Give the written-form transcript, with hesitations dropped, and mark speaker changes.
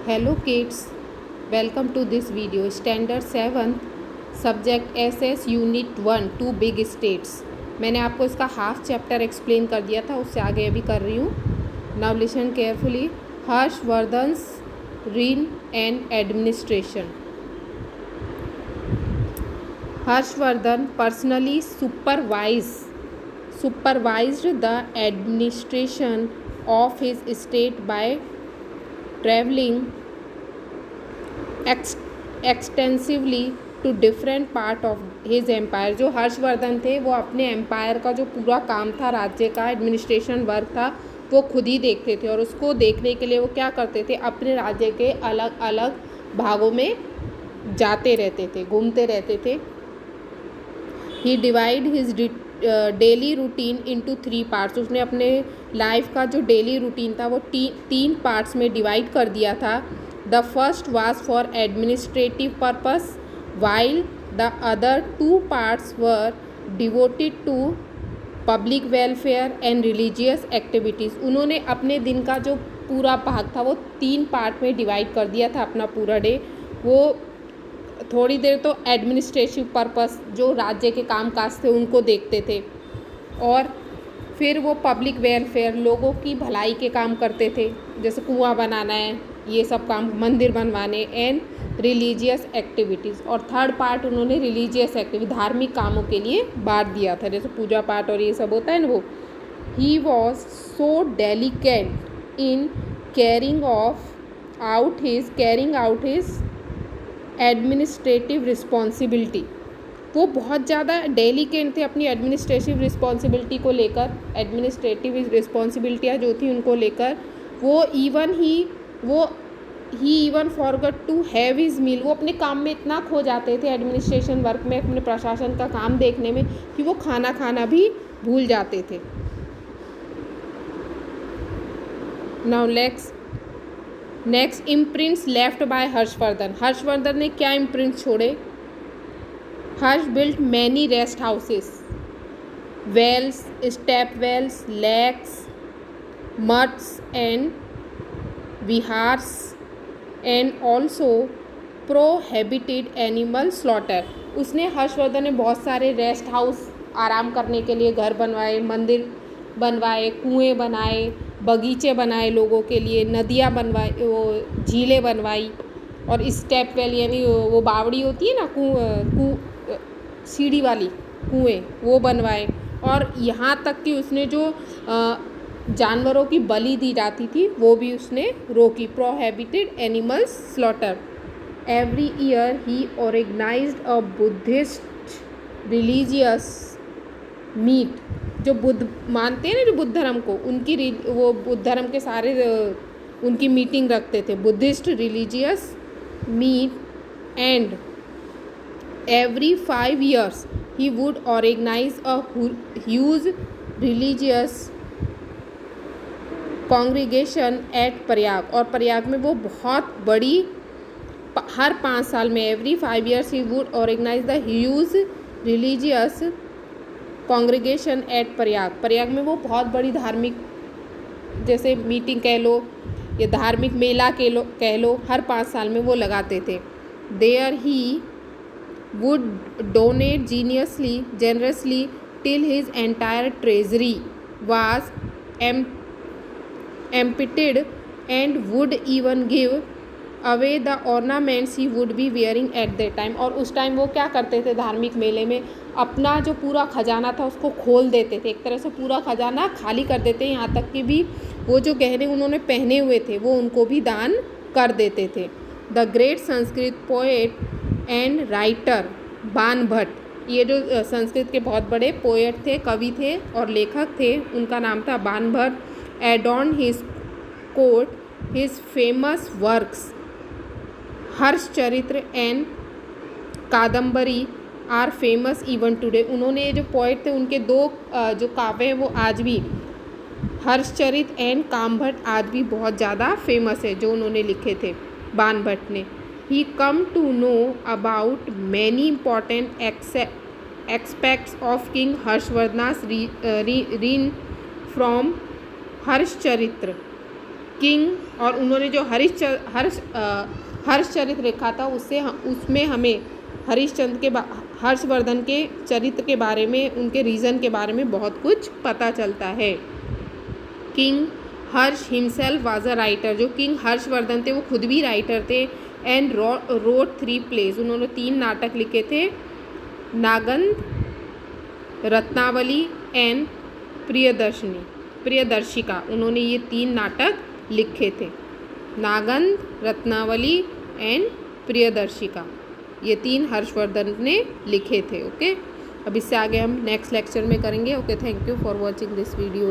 Speaker 1: Hello kids, welcome to this video. Standard 7 Subject SS Unit 1 2 Big States. मैंने आपको इसका half chapter explain कर दिया था, उससे आगे अभी कर रही हूँ. Now listen carefully. Harshvardhan's reign and administration. Harshvardhan personally supervised the administration of his state by traveling extensively to different part of his empire. जो हर्षवर्धन थे वो अपने एम्पायर का जो पूरा काम था, राज्य का एडमिनिस्ट्रेशन वर्क था, वो खुद ही देखते थे. और उसको देखने के लिए वो क्या करते थे, अपने राज्य के अलग अलग भागों में जाते रहते थे, घूमते रहते थे. He divide his daily routine into 3 parts. उसने अपने लाइफ का जो डेली रूटीन था वो 3 पार्ट्स में डिवाइड कर दिया था. The first was for administrative purpose, while the other 2 parts were devoted to public welfare and religious activities. उन्होंने अपने दिन का जो पूरा भाग था वो 3 पार्ट में डिवाइड कर दिया था. अपना पूरा डे वो थोड़ी देर तो एडमिनिस्ट्रेटिव पर्पस, जो राज्य के काम काज थे उनको देखते थे, और फिर वो पब्लिक वेलफेयर, लोगों की भलाई के काम करते थे, जैसे कुआं बनाना है, ये सब काम, मंदिर बनवाने, एंड रिलीजियस एक्टिविटीज़. और थर्ड पार्ट उन्होंने रिलीजियस एक्टिविटी, धार्मिक कामों के लिए बांट दिया था, जैसे पूजा पाठ और ये सब होता है ना वो. He was so delicate in carrying out his administrative responsibility. वो बहुत ज़्यादा डेलिकेट थे अपनी एडमिनिस्ट्रेटिव रिस्पॉन्सिबिलिटी को लेकर. एडमिनिस्ट्रेटिव रिस्पॉन्सिबिलिटियाँ जो थी उनको लेकर वो he even forgot to have his meal. वो अपने काम में इतना खो जाते थे, एडमिनिस्ट्रेशन वर्क में, अपने प्रशासन का काम देखने में, कि वो खाना खाना भी भूल जाते थे. Now next imprints left by Harshvardhan. Harshvardhan ने क्या इम्प्रिंट्स छोड़े? Harsh built many rest houses, wells, step wells, lakes, mutts and vihars, and also prohibited animal slaughter. उसने, हर्षवर्धन ने बहुत सारे रेस्ट हाउस, आराम करने के लिए घर बनवाए, मंदिर बनवाए, कुएं बनाए, बगीचे बनाए लोगों के लिए, नदियाँ बनवाई, वो झीलें बनवाई, और स्टेप वेल यानी वो बावड़ी होती है ना, सीढ़ी वाली कुएं, वो बनवाए. और यहाँ तक कि उसने जो जानवरों की बलि दी जाती थी वो भी उसने रोकी. Prohibited animals slaughter. Every year ही organised a Buddhist religious meet. जो बुद्ध मानते हैं ना, जो बुद्ध धर्म को, उनकी वो बुद्ध धर्म के सारे उनकी मीटिंग रखते थे, Buddhist religious meet. And every 5 years he would organize a huge religious congregation at Prayag. और प्रयाग में वो बहुत बड़ी, हर 5 साल में, every 5 years he would organize the huge religious congregation at Prayag में वो बहुत बड़ी धार्मिक, जैसे मीटिंग कह लो या धार्मिक मेला कह लो, हर 5 साल में वो लगाते थे. There he would donate generously till his entire treasury was emptied, and would even give away the ornaments he would be wearing at that time. और उस टाइम वो क्या करते थे, धार्मिक मेले में अपना जो पूरा खजाना था उसको खोल देते थे, एक तरह से पूरा खजाना खाली कर देते. यहाँ तक कि भी वो जो गहने उन्होंने पहने हुए थे वो उनको भी दान कर देते थे. The great Sanskrit poet and writer बान भट्ट. ये जो संस्कृत के बहुत बड़े पोएट थे, कवि थे और लेखक थे, उनका नाम था Baan Bhatt. Adorn his court, his famous works Harshacharitra and Kadambari are famous even today. उन्होंने, ये जो पोएट थे, उनके 2 जो काव्य हैं वो आज भी, हर्षचरित एंड कामभट्ट, आज भी बहुत ज़्यादा फेमस है, जो उन्होंने लिखे थे बान भट्ट ने. He come to know about many important aspects of King Harshvardhana's reign from Harshcharitra. King और उन्होंने जो हर्षचरित लिखा था उसमें हमें हर्षवर्धन के चरित्र के बारे में, उनके रीज़न के बारे में बहुत कुछ पता चलता है। King Harsh himself was a writer, जो किंग हर्षवर्धन थे वो खुद भी राइटर थे। एंड रोट 3 प्लेज, उन्होंने 3 नाटक लिखे थे, नागंद, रत्नावली एंड प्रियदर्शिका। उन्होंने ये 3 नाटक लिखे थे, नागंद, रत्नावली एंड प्रियदर्शिका। ये 3 हर्षवर्धन ने लिखे थे। ओके, अब इससे आगे हम नेक्स्ट लेक्चर में करेंगे। Okay, thank you for watching this video.